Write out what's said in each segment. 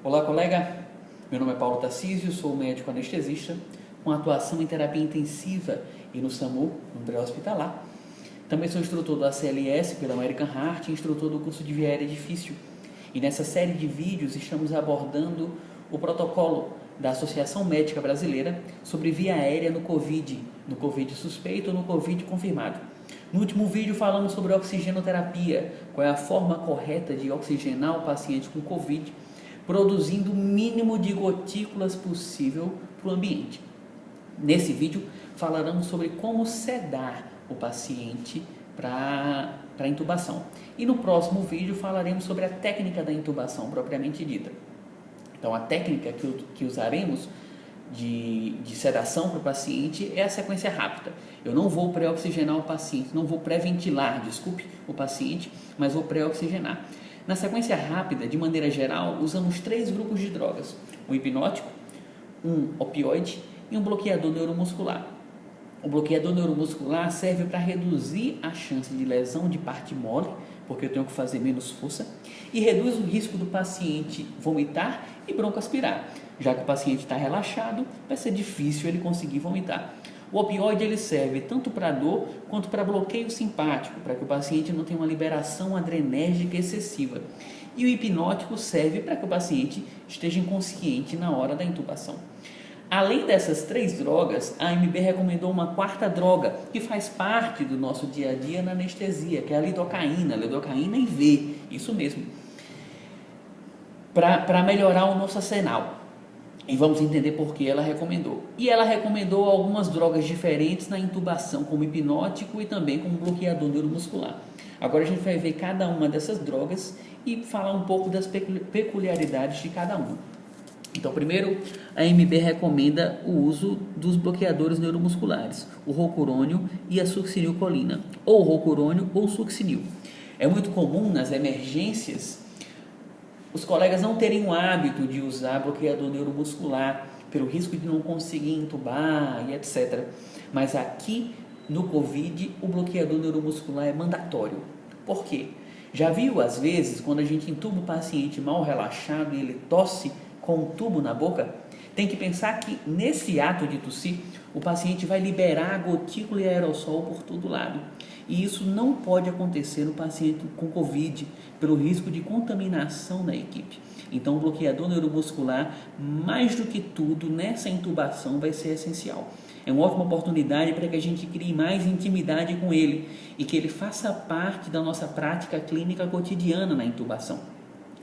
Olá, colega. Meu nome é Paulo Tarcísio, sou médico anestesista com atuação em terapia intensiva e no SAMU, no pré-hospitalar. Também sou instrutor do ACLS pela American Heart e instrutor do curso de via aérea difícil. E nessa série de vídeos estamos abordando o protocolo da Associação Médica Brasileira sobre via aérea no Covid suspeito ou no Covid confirmado. No último vídeo falamos sobre oxigenoterapia, qual é a forma correta de oxigenar o paciente com Covid, produzindo o mínimo de gotículas possível para o ambiente. Nesse vídeo falaremos sobre como sedar o paciente para intubação. E no próximo vídeo falaremos sobre a técnica da intubação propriamente dita. Então a técnica que usaremos de sedação para o paciente é a sequência rápida. Eu não vou pré-oxigenar o paciente, não vou pré-ventilar, o paciente, mas vou pré-oxigenar. Na sequência rápida, de maneira geral, usamos 3 grupos de drogas: um hipnótico, um opioide e um bloqueador neuromuscular. O bloqueador neuromuscular serve para reduzir a chance de lesão de parte mole, porque eu tenho que fazer menos força, e reduz o risco do paciente vomitar e broncoaspirar. Já que o paciente está relaxado, vai ser difícil ele conseguir vomitar. O opioide ele serve tanto para dor quanto para bloqueio simpático, para que o paciente não tenha uma liberação adrenérgica excessiva. E o hipnótico serve para que o paciente esteja inconsciente na hora da intubação. Além dessas 3 drogas, a AMB recomendou uma 4ª droga, que faz parte do nosso dia a dia na anestesia, que é a lidocaína IV, isso mesmo, para melhorar o nosso arsenal. E vamos entender por que ela recomendou. E ela recomendou algumas drogas diferentes na intubação, como hipnótico e também como bloqueador neuromuscular. Agora a gente vai ver cada uma dessas drogas e falar um pouco das peculiaridades de cada uma. Então, primeiro, a AMB recomenda o uso dos bloqueadores neuromusculares, o rocurônio e a succinilcolina, ou rocurônio ou succinil. É muito comum nas emergências os colegas não terem o hábito de usar bloqueador neuromuscular, pelo risco de não conseguir intubar e etc. Mas aqui no Covid, o bloqueador neuromuscular é mandatório. Por quê? Já viu, às vezes, quando a gente intuba o paciente mal relaxado e ele tosse com um tubo na boca? Tem que pensar que nesse ato de tossir, o paciente vai liberar gotícula e aerossol por todo lado. E isso não pode acontecer no paciente com Covid, pelo risco de contaminação da equipe. Então, o bloqueador neuromuscular, mais do que tudo, nessa intubação vai ser essencial. É uma ótima oportunidade para que a gente crie mais intimidade com ele e que ele faça parte da nossa prática clínica cotidiana na intubação.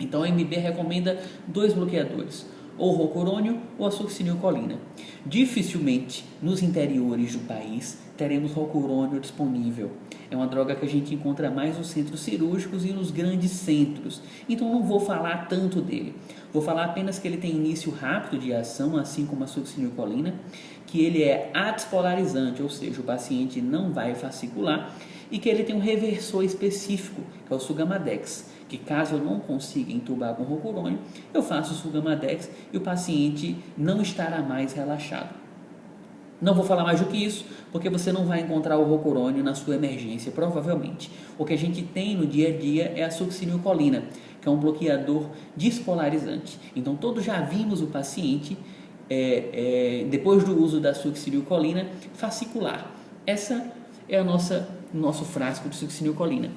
Então, a MB recomenda 2 bloqueadores, ou rocurônio ou a succinilcolina. Dificilmente nos interiores do país teremos rocurônio disponível. É uma droga que a gente encontra mais nos centros cirúrgicos e nos grandes centros. Então não vou falar tanto dele. Vou falar apenas que ele tem início rápido de ação, assim como a succinilcolina, que ele é adespolarizante, ou seja, o paciente não vai fascicular, e que ele tem um reversor específico, que é o Sugamadex, que caso eu não consiga intubar com rocurônio, eu faço o Sugamadex e o paciente não estará mais relaxado. Não vou falar mais do que isso, porque você não vai encontrar o rocurônio na sua emergência, provavelmente. O que a gente tem no dia a dia é a succinilcolina, que é um bloqueador despolarizante. Então, todos já vimos o paciente, depois do uso da succinilcolina, fascicular. Essa é nosso frasco de succinilcolina.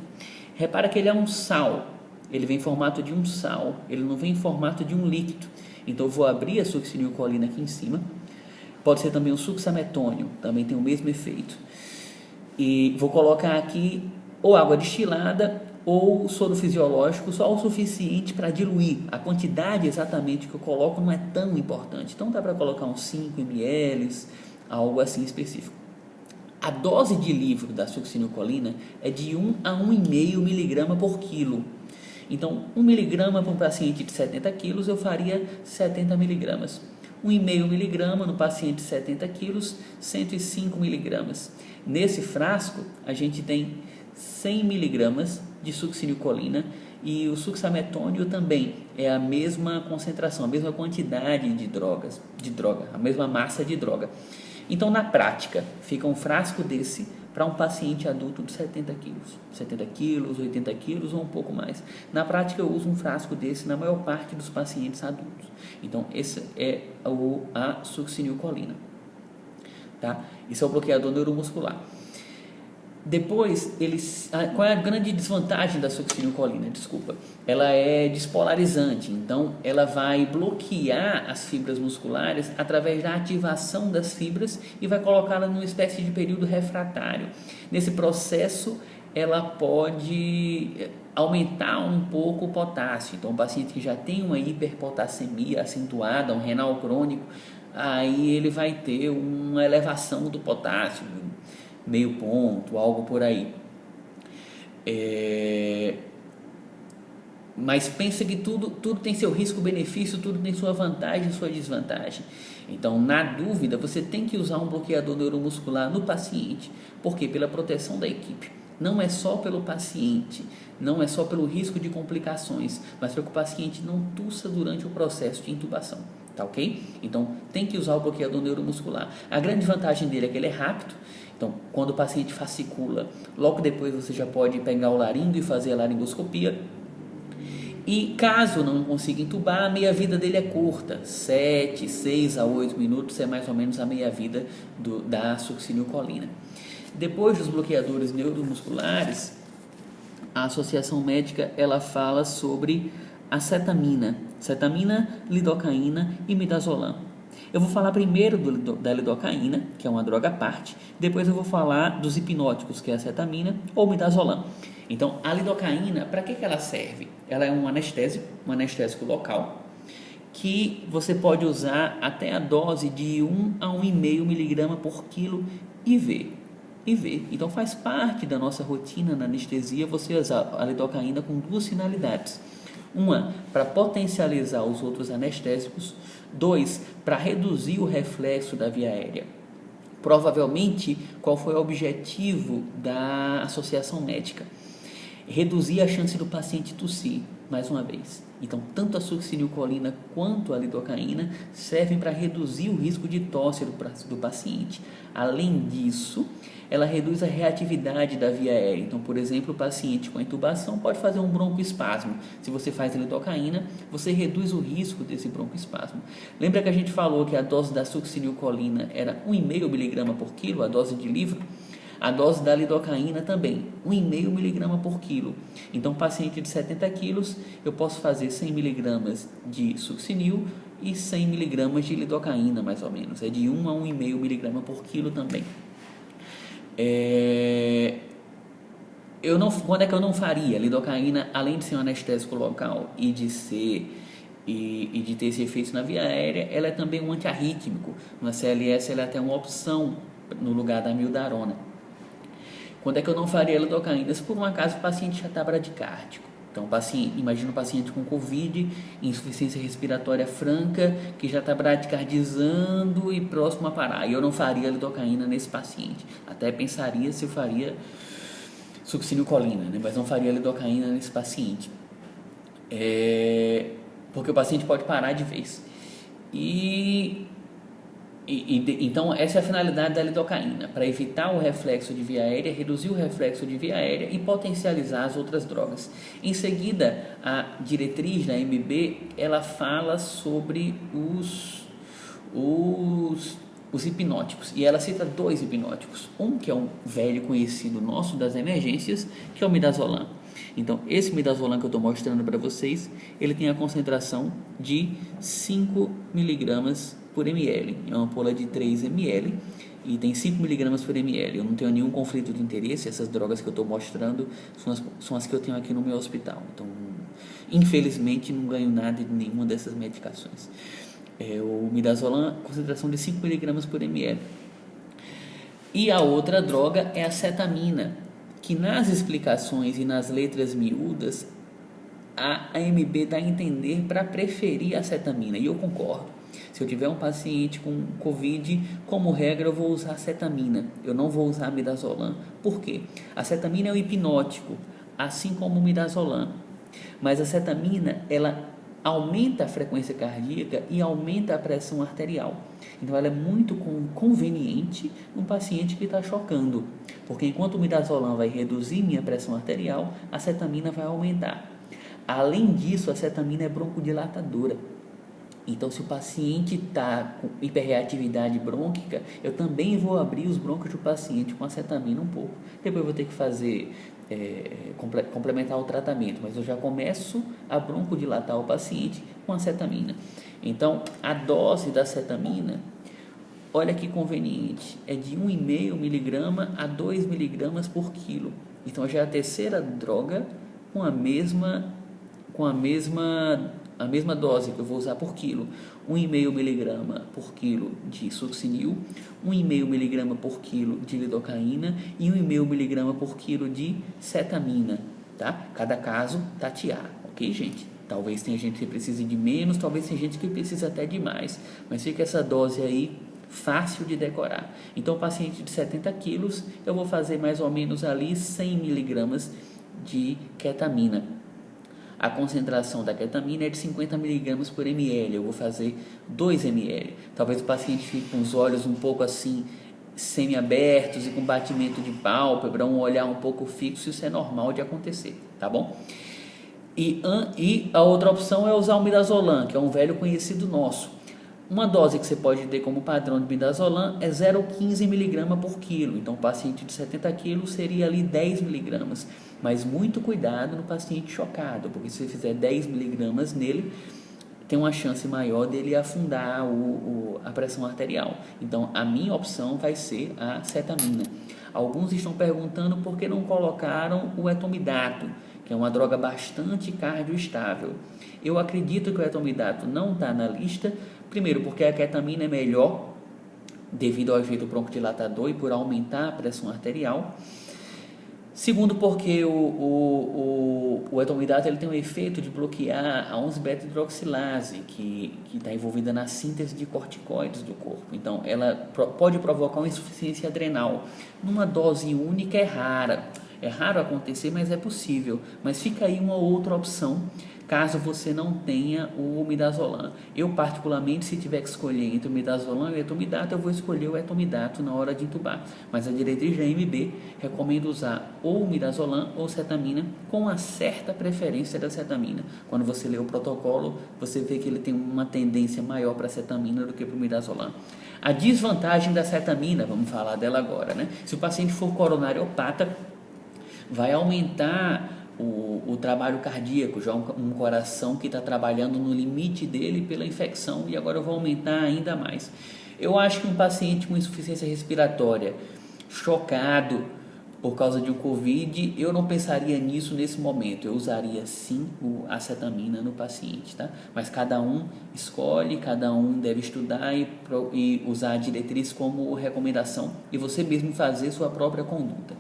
Repara que ele é um sal, ele vem em formato de um sal, ele não vem em formato de um líquido. Então, eu vou abrir a succinilcolina aqui em cima. Pode ser também o succinilcolina, também tem o mesmo efeito. E vou colocar aqui ou água destilada ou soro fisiológico, só o suficiente para diluir. A quantidade exatamente que eu coloco não é tão importante. Então dá para colocar uns 5 ml, algo assim específico. A dose de livro da succinilcolina é de 1 a 1,5 mg por quilo. Então, 1 mg para um paciente de 70 kg, eu faria 70 mg. 1,5 mg no paciente de 70 kg, 105 mg. Nesse frasco, a gente tem 100 mg de succinilcolina e o succinilcolina também é a mesma concentração, a mesma quantidade de droga, a mesma massa de droga. Então, na prática, fica um frasco desse para um paciente adulto de 70 quilos. 70 quilos, 80 quilos ou um pouco mais. Na prática, eu uso um frasco desse na maior parte dos pacientes adultos. Então, esse é a succinilcolina. Tá? Isso é o bloqueador neuromuscular. Depois, qual é a grande desvantagem da succinilcolina? Desculpa. Ela é despolarizante, então ela vai bloquear as fibras musculares através da ativação das fibras e vai colocá-la numa espécie de período refratário. Nesse processo, ela pode aumentar um pouco o potássio. Então, o paciente que já tem uma hiperpotassemia acentuada, um renal crônico, aí ele vai ter uma elevação do potássio, meio ponto, algo por aí. Mas pensa que tudo tem seu risco-benefício, tudo tem sua vantagem e sua desvantagem. Então, na dúvida, você tem que usar um bloqueador neuromuscular no paciente. Por quê? Pela proteção da equipe. Não é só pelo paciente, não é só pelo risco de complicações, mas para que o paciente não tussa durante o processo de intubação. Tá ok? Então, tem que usar o bloqueador neuromuscular. A grande vantagem dele é que ele é rápido. Então, quando o paciente fascicula, logo depois você já pode pegar o laringo e fazer a laringoscopia. E caso não consiga intubar, a meia-vida dele é curta, 7, 6 a 8 minutos é mais ou menos a meia-vida da succinilcolina. Depois dos bloqueadores neuromusculares, a Associação Médica ela fala sobre acetamina, lidocaína e midazolam. Eu vou falar primeiro da lidocaína, que é uma droga à parte, depois eu vou falar dos hipnóticos, que é a acetamina ou midazolam. Então, a lidocaína, para que ela serve? Ela é um anestésico local, que você pode usar até a dose de 1 a 1,5 miligrama por quilo IV. Então, faz parte da nossa rotina na anestesia você usar a lidocaína com duas finalidades. Uma, para potencializar os outros anestésicos. 2, para reduzir o reflexo da via aérea. Provavelmente, qual foi o objetivo da associação médica? Reduzir a chance do paciente tossir, mais uma vez. Então, tanto a succinilcolina quanto a lidocaína servem para reduzir o risco de tosse do paciente. Além disso, ela reduz a reatividade da via aérea. Então, por exemplo, o paciente com intubação pode fazer um broncoespasmo. Se você faz a lidocaína, você reduz o risco desse broncoespasmo. Lembra que a gente falou que a dose da succinilcolina era 1,5 miligrama por quilo, a dose de livro? A dose da lidocaína também, 1,5 miligrama por quilo. Então, paciente de 70 quilos, eu posso fazer 100 miligramas de succinil e 100 miligramas de lidocaína, mais ou menos. É de 1 a 1,5 miligrama por quilo também. Quando é que eu não faria? Lidocaína, além de ser um anestésico local e de ter esse efeito na via aérea, ela é também um antiarrítmico. Na CLS, ela é até uma opção no lugar da amiodarona. Quando é que eu não faria lidocaína? Se por um acaso o paciente já está bradicárdico. Então, imagina um paciente com Covid, insuficiência respiratória franca, que já está bradicardizando e próximo a parar. E eu não faria lidocaína nesse paciente. Até pensaria se eu faria succinilcolina, né? Mas não faria lidocaína nesse paciente. Porque o paciente pode parar de vez. Então, essa é a finalidade da lidocaína, para evitar o reflexo de via aérea, reduzir o reflexo de via aérea e potencializar as outras drogas. Em seguida, a diretriz da MB, ela fala sobre os hipnóticos, e ela cita 2 hipnóticos. Um que é um velho conhecido nosso das emergências, que é o midazolam. Então, esse midazolam que eu estou mostrando para vocês, ele tem a concentração de 5 miligramas por ml, é uma ampola de 3 ml e tem 5 miligramas por ml. Eu não tenho nenhum conflito de interesse, essas drogas que eu estou mostrando são as que eu tenho aqui no meu hospital. Então, infelizmente, não ganho nada de nenhuma dessas medicações. O midazolam, concentração de 5 miligramas por ml. E a outra droga é a acetamina, que nas explicações e nas letras miúdas, a AMB dá a entender para preferir a acetamina, e eu concordo. Se eu tiver um paciente com Covid, como regra eu vou usar acetamina, eu não vou usar midazolam. Por quê? A acetamina é um hipnótico, assim como o midazolam. Mas a acetamina, ela aumenta a frequência cardíaca e aumenta a pressão arterial. Então, ela é muito conveniente no paciente que está chocando, porque enquanto o midazolam vai reduzir minha pressão arterial, a cetamina vai aumentar. Além disso, a cetamina é broncodilatadora. Então, se o paciente está com hiperreatividade brônquica, eu também vou abrir os brônquios do paciente com acetamina um pouco. Depois eu vou ter que fazer, complementar o tratamento, mas eu já começo a broncodilatar o paciente com acetamina. Então, a dose da acetamina, olha que conveniente, é de 1,5 miligrama a 2 miligramas por quilo. Então, já é a terceira droga com a mesma dose que eu vou usar por quilo. 1,5 miligrama por quilo de succinil, 1,5 miligrama por quilo de lidocaína e 1,5 miligrama por quilo de cetamina, tá? Cada caso tatear, ok, gente? Talvez tenha gente que precise de menos, talvez tenha gente que precisa até de mais, mas fica essa dose aí fácil de decorar. Então, paciente de 70 quilos, eu vou fazer mais ou menos ali 100 miligramas de ketamina. A concentração da ketamina é de 50 mg por ml, eu vou fazer 2 ml. Talvez o paciente fique com os olhos um pouco assim, semi-abertos e com batimento de pálpebra, um olhar um pouco fixo, isso é normal de acontecer, tá bom? E a outra opção é usar o midazolam, que é um velho conhecido nosso. Uma dose que você pode ter como padrão de midazolam é 0,15 mg por quilo. Então, o paciente de 70 kg seria ali 10 mg. Mas muito cuidado no paciente chocado, porque se você fizer 10 mg nele, tem uma chance maior dele afundar a pressão arterial. Então, a minha opção vai ser a cetamina. Alguns estão perguntando por que não colocaram o etomidato, que é uma droga bastante cardioestável. Eu acredito que o etomidato não está na lista, primeiro porque a ketamina é melhor, devido ao efeito broncodilatador e por aumentar a pressão arterial. Segundo, porque o etomidato ele tem um efeito de bloquear a 11-beta-hidroxilase, que está envolvida na síntese de corticoides do corpo. Então, ela pode provocar uma insuficiência adrenal. Numa dose única é rara. É raro acontecer, mas é possível. Mas fica aí uma outra opção, caso você não tenha o midazolam. Eu, particularmente, se tiver que escolher entre o midazolam e o etomidato, eu vou escolher o etomidato na hora de intubar. Mas a diretriz da AMB recomenda usar ou o midazolam ou cetamina, com uma certa preferência da cetamina. Quando você lê o protocolo, você vê que ele tem uma tendência maior para a cetamina do que para o midazolam. A desvantagem da cetamina, vamos falar dela agora, né? Se o paciente for coronariopata, vai aumentar o trabalho cardíaco, já um coração que está trabalhando no limite dele pela infecção, e agora eu vou aumentar ainda mais. Eu acho que um paciente com insuficiência respiratória, chocado por causa de um Covid, eu não pensaria nisso nesse momento, eu usaria sim a cetamina no paciente, tá? Mas cada um escolhe, cada um deve estudar e usar a diretriz como recomendação, e você mesmo fazer sua própria conduta.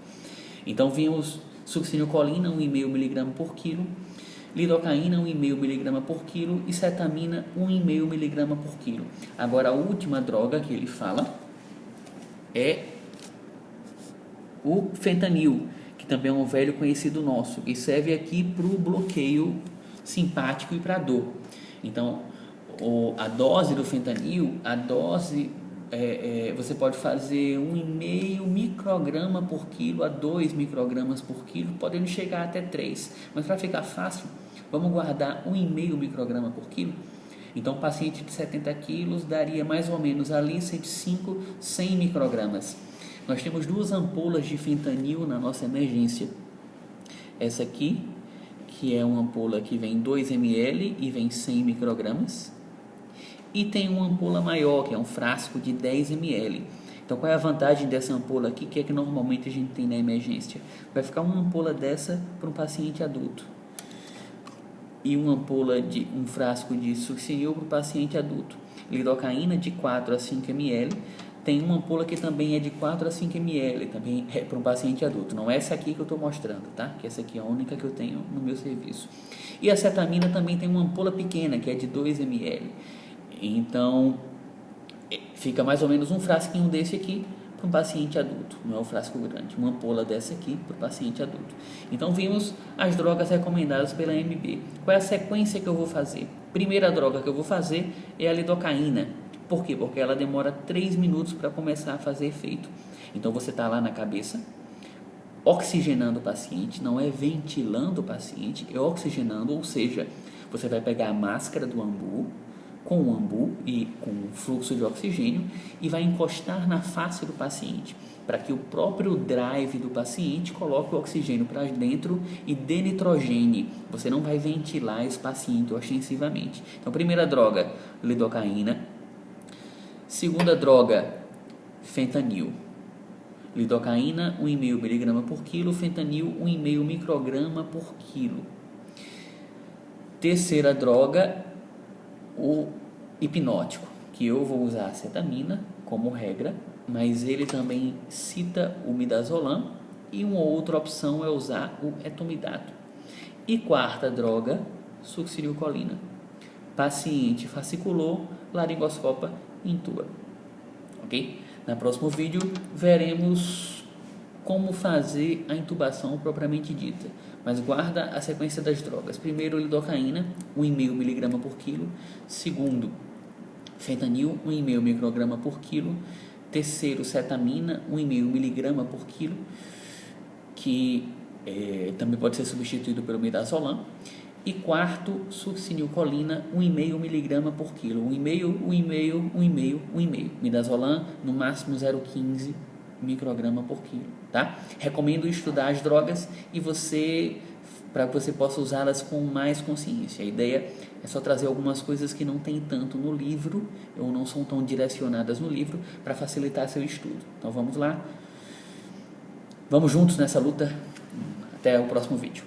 Então, vimos succinilcolina, 1,5 mg por quilo, lidocaína, 1,5 mg por quilo e cetamina, 1,5 mg por quilo. Agora, a última droga que ele fala é o fentanil, que também é um velho conhecido nosso, e serve aqui para o bloqueio simpático e para a dor. Então, a dose do fentanil, você pode fazer 1,5 micrograma por quilo a 2 microgramas por quilo, podendo chegar até 3. Mas para ficar fácil, vamos guardar 1,5 micrograma por quilo. Então, um paciente de 70 quilos daria mais ou menos ali 105, 100 microgramas. Nós temos 2 ampolas de fentanil na nossa emergência. Essa aqui, que é uma ampola que vem 2 ml e vem 100 microgramas. E tem uma ampola maior, que é um frasco de 10 ml. Então, qual é a vantagem dessa ampola aqui, que é que normalmente a gente tem na emergência? Vai ficar uma ampola dessa para um paciente adulto e um frasco de succinil para o paciente adulto. Lidocaína de 4 a 5 ml. Tem uma ampola que também é de 4 a 5 ml, também é para um paciente adulto. Não é essa aqui que eu estou mostrando, tá? Que essa aqui é a única que eu tenho no meu serviço. E a cetamina também tem uma ampola pequena, que é de 2 ml. Então, fica mais ou menos um frasquinho desse aqui para um paciente adulto, não é um frasco grande, uma ampola dessa aqui para o paciente adulto. Então, vimos as drogas recomendadas pela AMB. Qual é a sequência que eu vou fazer? Primeira droga que eu vou fazer é a lidocaína. Por quê? Porque ela demora 3 minutos para começar a fazer efeito. Então você está lá na cabeça, oxigenando o paciente, não é ventilando o paciente, é oxigenando, ou seja, você vai pegar a máscara do ambu, com o ambu e com o fluxo de oxigênio e vai encostar na face do paciente, para que o próprio drive do paciente coloque o oxigênio para dentro e dê nitrogênio. Você não vai ventilar esse paciente ostensivamente. Então, primeira droga, lidocaína. Segunda droga, fentanil. Lidocaína, 1,5 mg por quilo, fentanil, 1,5 micrograma por quilo. Terceira droga, o hipnótico, que eu vou usar a cetamina como regra, mas ele também cita o midazolam e uma outra opção é usar o etomidato. E quarta droga, succinilcolina. Paciente fasciculou, laringoscopa, intuba. Ok? No próximo vídeo veremos como fazer a intubação propriamente dita. Mas guarda a sequência das drogas. Primeiro, lidocaína, 1,5 mg por quilo. Segundo, fentanil, 1,5 micrograma por quilo. Terceiro, cetamina, 1,5 mg por quilo, que também pode ser substituído pelo midazolam. E quarto, succinilcolina, 1,5 mg por quilo. 1,5. Midazolam, no máximo 0,15 micrograma por quilo, tá? Recomendo estudar as drogas para que você possa usá-las com mais consciência. A ideia é só trazer algumas coisas que não tem tanto no livro, ou não são tão direcionadas no livro, para facilitar seu estudo. Então vamos lá, vamos juntos nessa luta. Até o próximo vídeo.